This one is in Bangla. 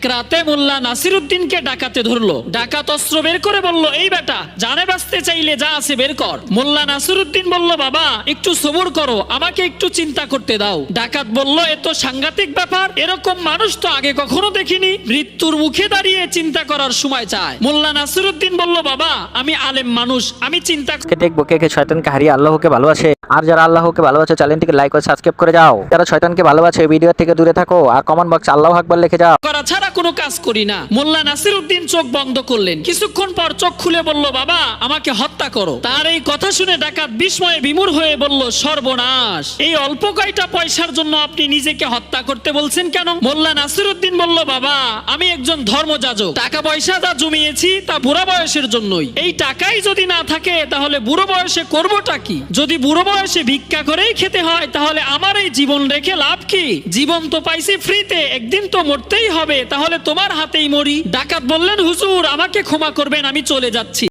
এক রাতে মোল্লা নাসিরউদ্দিনকে ডাকাতে ধরলো। ডাকাত অস্ত্র বের করে বলল, এই বেটা, জানে বাঁচতে চাইলে যা আছে বের কর। মোল্লা নাসিরউদ্দিন বলল, বাবা একটু সবুর করো, আমাকে একটু চিন্তা করতে দাও। ডাকাত বলল, এ তো সাংঘাতিক ব্যাপার, এরকম মানুষ তো আগে কখনো দেখিনি, মৃত্যুর মুখে দাঁড়িয়ে চিন্তা করার সময় চায়। মোল্লা নাসিরউদ্দিন বলল, বাবা আমি আলেম মানুষ, আমি চিন্তা দেখবো কে কে শয়তানকে হারিয়ে আল্লাহকে ভালোবাসে। আর যারা আল্লাহকে ভালোবাসে চ্যানেলটিকে লাইক ও সাবস্ক্রাইব করে যাও। যারা শয়তানকে ভালোবাসে ভিডিও থেকে দূরে থাকো আর কমেন্ট বক্সে আল্লাহু আকবার লিখে যাও। করা ছাড়া কোনো কাজ করি না। মোল্লা নাসিরউদ্দিন চোখ বন্ধ করলেন, কিছুক্ষণ পর চোখ খুলে বলল, বাবা আমাকে হত্যা করো। তার এই কথা শুনে ডাকাত বিস্ময়ে বিমূঢ় হয়ে বলল, সর্বনাশ, এই অল্প কয়টা পয়সার জন্য আপনি নিজেকে হত্যা করতে বলছেন কেন? মোল্লা নাসিরউদ্দিন বলল, বাবা আমি একজন ধর্মযাজক, টাকা পয়সা যা জমিয়েছি তা বুড়া বয়সের জন্যই। এই টাকাই যদি না থাকে তাহলে বুড়ো বয়সে করবোটা কি? যদি বুড়ো বয়সে ভিক্ষা করেই খেতে হয় তাহলে আমার এই জীবন রেখে লাভ কি? জীবন তো পাইছি ফ্রিতে, একদিন তো মরতেই হবে, তাহলে তোমার হাতেই মরি। ডাকাত বললেন, হুজুর আমাকে ক্ষমা করবেন, আমি চলে যাচ্ছি।